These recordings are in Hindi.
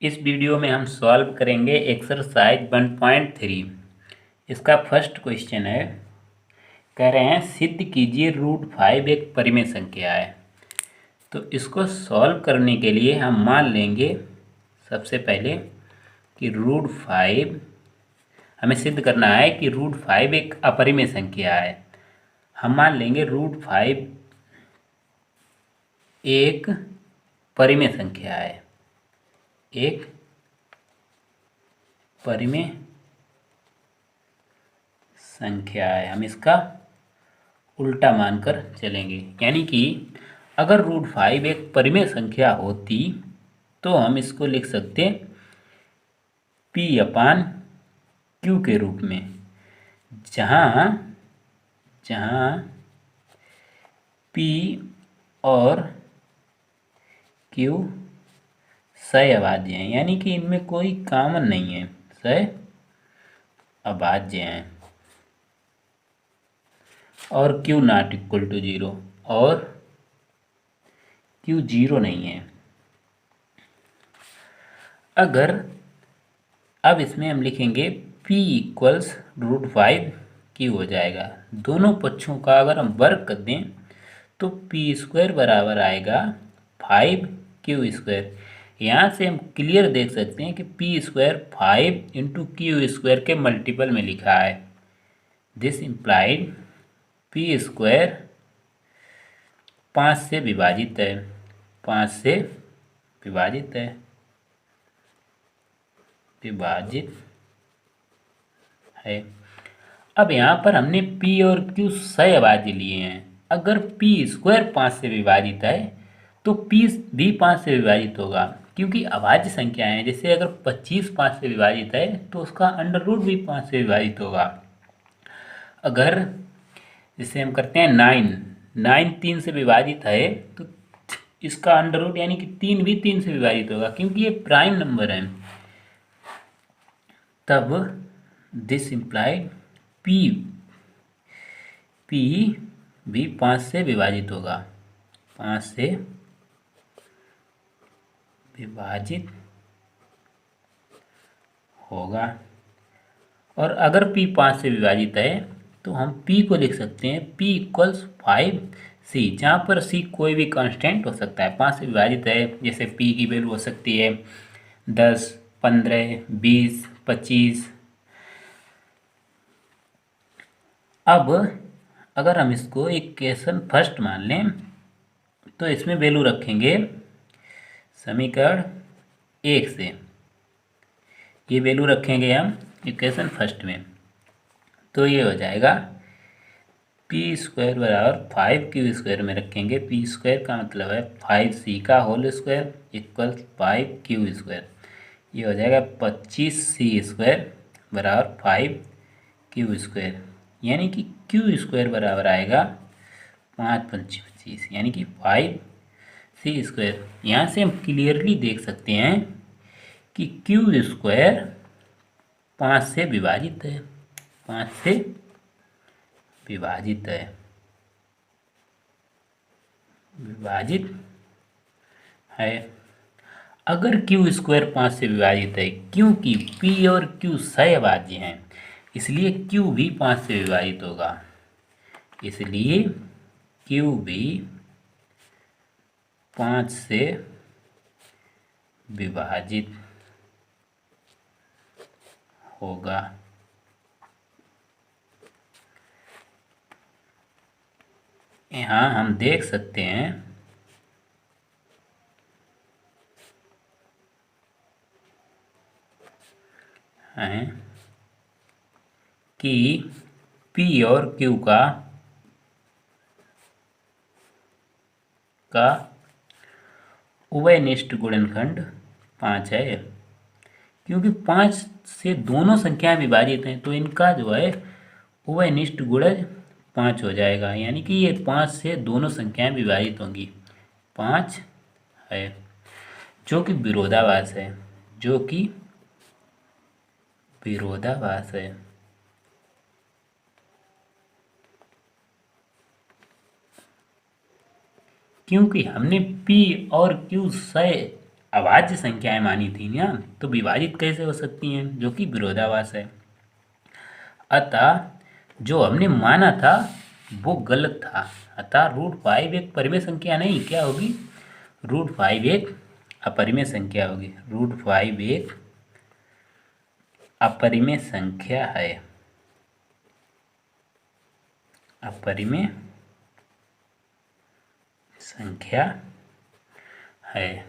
इस वीडियो में हम सॉल्व करेंगे एक्सरसाइज 1.3। इसका फर्स्ट क्वेश्चन है, कह रहे हैं सिद्ध कीजिए √5 एक परिमेय संख्या है। तो इसको सॉल्व करने के लिए हम मान लेंगे सबसे पहले कि √5 हमें सिद्ध करना है कि √5 एक अपरिमेय संख्या है। हम मान लेंगे √5 एक परिमेय संख्या है, एक परिमेय संख्या है। हम इसका उल्टा मानकर चलेंगे, यानी कि अगर √5 एक परिमेय संख्या होती तो हम इसको लिख सकते P/Q के रूप में, जहाँ P और Q सहअभाज्य हैं, यानी कि इनमें कोई कॉमन नहीं है, सहअभाज्य हैं। और Q ≠ 0 और Q 0 नहीं है। अगर अब इसमें हम लिखेंगे P = √5 Q हो जाएगा। दोनों पक्षों का अगर हम वर्ग कर दें तो P² बराबर आएगा 5Q²। यहाँ से हम क्लियर देख सकते हैं कि P² 5 × Q² के मल्टीपल में लिखा है। दिस इम्प्लाइड P² 5 से विभाजित है, 5 से विभाजित है। अब यहाँ पर हमने P और Q सहअभाज्य लिए हैं। अगर P² 5 से विभाजित है तो P भी 5 से विभाजित होगा, क्योंकि अभाज्य संख्या है। जैसे अगर 25 5 से विभाजित है तो उसका अंडर रूट भी 5 से विभाजित होगा। अगर जैसे हम करते हैं 9 3 से विभाजित है तो इसका अंडर रूट यानी कि 3 भी 3 से विभाजित होगा, क्योंकि ये प्राइम नंबर है। तब दिस इम्प्लाइड P भी 5 से विभाजित होगा, 5 से विभाजित होगा। और अगर P 5 से विभाजित है तो हम P को लिख सकते हैं P = 5C, जहाँ पर C कोई भी कांस्टेंट हो सकता है। 5 से विभाजित है, जैसे P की वैल्यू हो सकती है 10, 15, 20, 25। अब अगर हम इसको इक्वेशन फर्स्ट मान लें तो इसमें वैल्यू रखेंगे समीकरण 1 से। ये वैल्यू रखेंगे हम इक्वेशन फर्स्ट में, तो ये हो जाएगा P² बराबर 5Q² में रखेंगे। P² का मतलब है 5C का होल स्क्वायर इक्वल 5Q²। ये हो जाएगा 25C² बराबर 5Q², यानी कि Q² बराबर आएगा 5 × 25, यानी कि 5C²। यहाँ से हम क्लियरली देख सकते हैं कि Q² 5 से विभाजित है, 5 से विभाजित है। अगर Q² 5 से विभाजित है, क्योंकि P और Q सहअभाज्य हैं, इसलिए Q भी 5 से विभाजित होगा, इसलिए Q भी 5 से विभाजित होगा। यहाँ हम देख सकते हैं कि P और Q का उभयनिष्ठ गुणनखंड 5 है। क्योंकि 5 से दोनों संख्याएं विभाजित हैं तो इनका जो है उभयनिष्ठ गुणज 5 हो जाएगा, यानी कि ये 5 से दोनों संख्याएं विभाजित होंगी, 5 है, जो कि विरोधाभास है, क्योंकि हमने P और Q अभाज्य संख्याएं मानी थी ना, तो विभाजित कैसे हो सकती हैं, जो कि विरोधाभास है। अतः जो हमने माना था वो गलत था। अतः √5 एक परिमेय संख्या नहीं, क्या होगी, √5 एक अपरिमेय संख्या होगी। √5 एक अपरिमेय संख्या है, अपरिमेय संख्या है।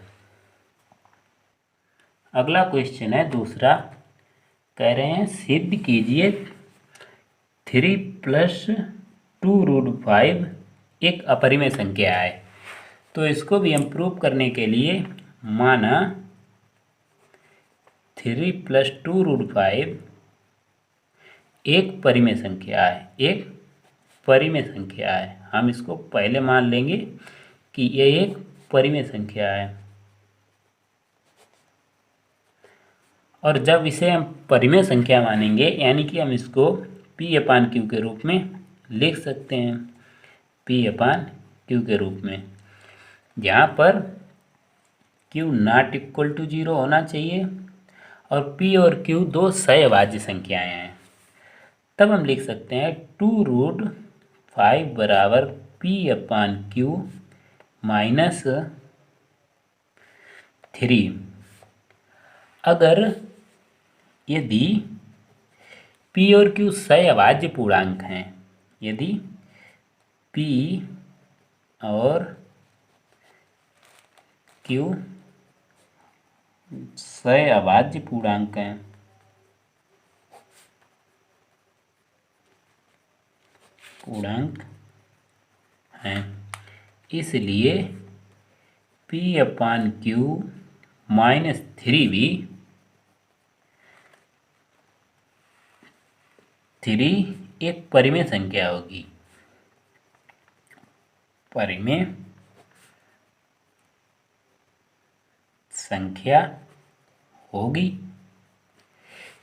अगला क्वेश्चन है दूसरा, कह रहे हैं सिद्ध कीजिए 3 + 2√5 एक अपरिमेय संख्या है। तो इसको भी हम प्रूव करने के लिए माना 3 + 2√5 एक परिमेय संख्या है, एक परिमेय संख्या है। हम इसको पहले मान लेंगे कि ये एक परिमेय संख्या है, और जब इसे हम परिमेय संख्या मानेंगे यानी कि हम इसको P/Q के रूप में लिख सकते हैं, P/Q के रूप में, जहाँ पर Q ≠ 0 होना चाहिए और P और Q दो सहअभाज्य संख्याएं हैं। तब हम लिख सकते हैं 2√5 बराबर P/Q - 3। अगर यदि P और Q सहअभाज्य पूर्णांक हैं, यदि P और Q सहअभाज्य पूर्णांक हैं, इसलिए P/Q - 3 भी 3 एक परिमेय संख्या होगी, परिमेय संख्या होगी,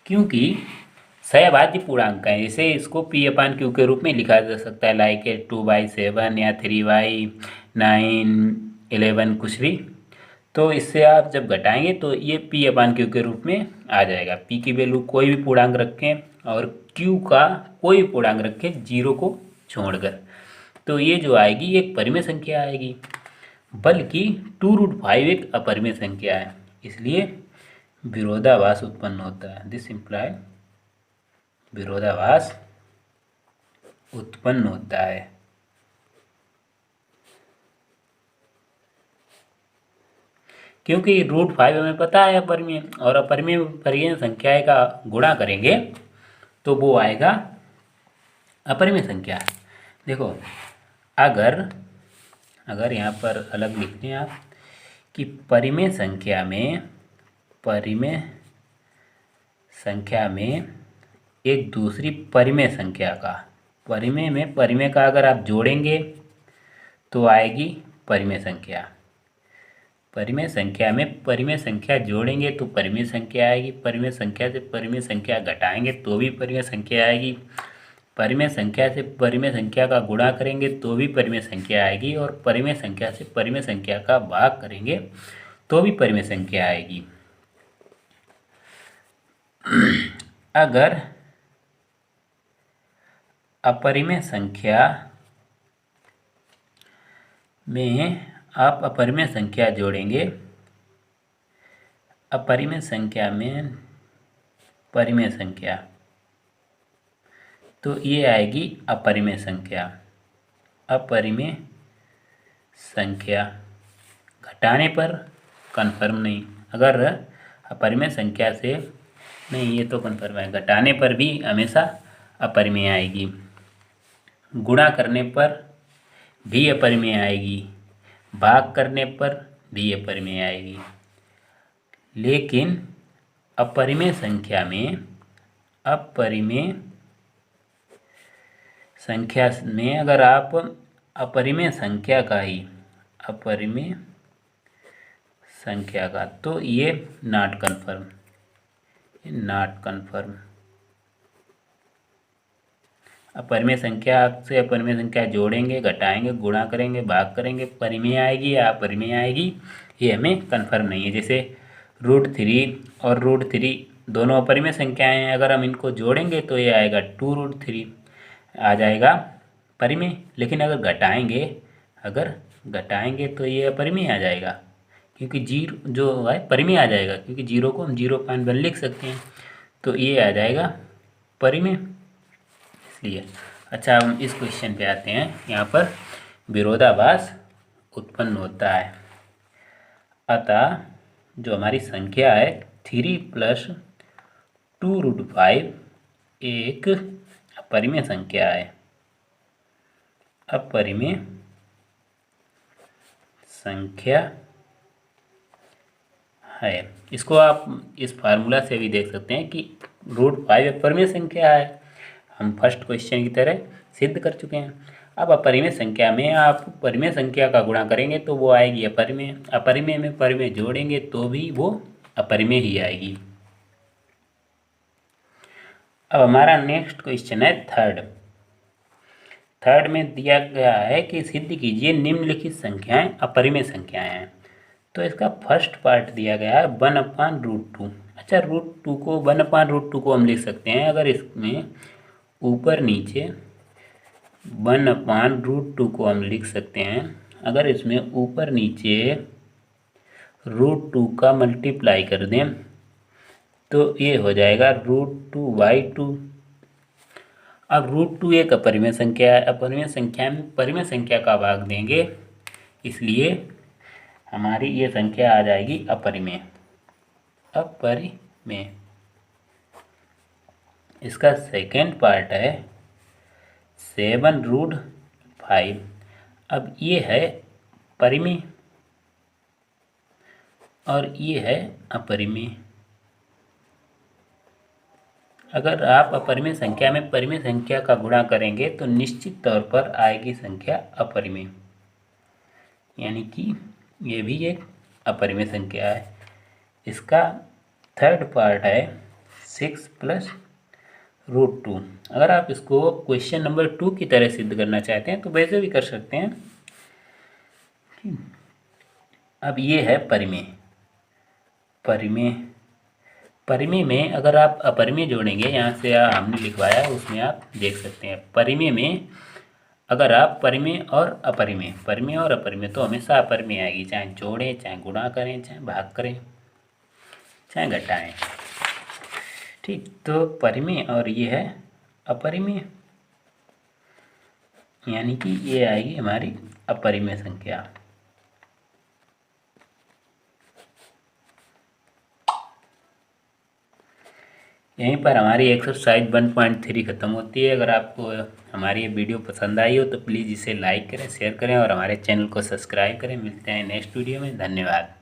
क्योंकि सहअभाज्य पूर्णांक है। इसे इसको P/Q के रूप में लिखा जा सकता है, लाइक 2/7 या 3/9, 11 कुछ भी। तो इससे आप जब घटाएंगे तो ये P/Q के रूप में आ जाएगा। P की वैल्यू कोई भी पूर्णांक रखें और Q का कोई भी पूर्णांक रखें 0 को छोड़कर, तो ये जो आएगी एक परिमेय संख्या आएगी। बल्कि 2√5 एक अपरिमेय संख्या है, इसलिए विरोधाभास उत्पन्न होता है। दिस इम्प्लाई विरोधाभास उत्पन्न होता है। क्योंकि √5 हमें पता है अपरिमेय, और अपरिमेय परिमेय संख्या का गुणा करेंगे तो वो आएगा अपरिमेय संख्या। देखो, अगर यहाँ पर अलग लिखते हैं आप कि परिमेय संख्या में एक दूसरी परिमेय संख्या का, परिमेय का अगर आप जोड़ेंगे तो आएगी परिमेय संख्या। परिमेय संख्या में परिमेय संख्या जोड़ेंगे तो परिमेय संख्या आएगी। परिमेय संख्या से परिमेय संख्या घटाएंगे तो भी परिमेय संख्या आएगी। परिमेय संख्या से परिमेय संख्या का गुणा करेंगे तो भी परिमेय संख्या आएगी, और परिमेय संख्या से परिमेय संख्या का भाग करेंगे तो भी परिमेय संख्या आएगी। अगर अपरिमेय संख्या में आप अपरिमेय संख्या जोड़ेंगे, अपरिमेय संख्या में परिमेय संख्या, तो ये आएगी अपरिमेय संख्या। अपरिमेय संख्या घटाने पर कन्फर्म नहीं, अगर अपरिमेय संख्या से नहीं, ये तो कन्फर्म है, घटाने पर भी हमेशा अपरिमेय आएगी, गुणा करने पर भी अपरिमेय आएगी, भाग करने पर भी अपरिमेय आएगी। लेकिन अपरिमेय संख्या में अगर आप अपरिमेय संख्या का तो ये नॉट कन्फर्म। अपरिमेय संख्या से अपरिमेय संख्या जोड़ेंगे, घटाएंगे, गुणा करेंगे, भाग करेंगे, परिमेय आएगी या अपरिमेय आएगी, ये हमें कन्फर्म नहीं है। जैसे √3 और √3 दोनों अपरिमेय संख्याएं हैं, अगर हम इनको जोड़ेंगे तो ये आएगा 2√3 आ जाएगा परिमेय। लेकिन अगर घटाएंगे तो ये अपरिमेय आ जाएगा, क्योंकि जीरो जो है परिमेय आ जाएगा, क्योंकि जीरो को हम 0.1 लिख सकते हैं, तो ये आ जाएगा परिमेय इसलिए। अच्छा, हम इस क्वेश्चन पे आते हैं। यहाँ पर विरोधाभास उत्पन्न होता है, अतः जो हमारी संख्या है 3 + 2√5 एक अपरिमेय संख्या है। अपरिमेय संख्या है। इसको आप इस फार्मूला से भी देख सकते हैं कि √5 अपरिमेय संख्या है। हम फर्स्ट क्वेश्चन की तरह सिद्ध कर चुके हैं। अब अपरिमेय संख्या में आप परिमेय संख्या का गुणा करेंगे तो वो आएगी अपरिमेय। अपरिमेय में परिमेय जोड़ेंगे तो भी वो अपरिमेय ही आएगी। अब हमारा नेक्स्ट क्वेश्चन है थर्ड में दिया गया है कि सिद्ध कीजिए निम्नलिखित संख्याएं अपरिमेय संख्याएं हैं। तो इसका फर्स्ट पार्ट दिया गया है 1/√2। अच्छा, √2 को 1/√2 को हम लिख सकते हैं, अगर इसमें ऊपर नीचे 1/√2 को हम लिख सकते हैं, अगर इसमें ऊपर नीचे √2 का मल्टीप्लाई कर दें तो ये हो जाएगा √2/2। अब √2 एक अपरिमेय संख्या है। अपरिमेय संख्या में परिमेय संख्या का भाग देंगे, इसलिए हमारी ये संख्या आ जाएगी अपरिमेय। इसका सेकेंड पार्ट है 7√5। अब ये है परिमेय और ये है अपरिमेय। अगर आप अपरिमेय संख्या में परिमेय संख्या का गुणा करेंगे तो निश्चित तौर पर आएगी संख्या अपरिमेय, यानी कि ये भी एक अपरिमेय संख्या है। इसका थर्ड पार्ट है 6 + √2। अगर आप इसको क्वेश्चन नंबर 2 की तरह सिद्ध करना चाहते हैं तो वैसे भी कर सकते हैं। अब ये है परिमेय में अगर आप अपरिमेय जोड़ेंगे, यहाँ से हमने लिखवाया उसमें आप देख सकते हैं। परिमेय में अगर आप परिमेय और अपरिमेय तो हमेशा अपरिमेय आएगी, चाहे जोड़ें, चाहे गुणा करें, चाहे भाग करें, चाहे घटाएं। ठीक, तो परिमेय और ये है अपरिमेय, यानी कि ये आएगी हमारी अपरिमेय संख्या। यहीं पर हमारी एक्सरसाइज 1.3 ख़त्म होती है। अगर आपको हमारी ये वीडियो पसंद आई हो तो प्लीज़ इसे लाइक करें, शेयर करें और हमारे चैनल को सब्सक्राइब करें। मिलते हैं नेक्स्ट वीडियो में। धन्यवाद।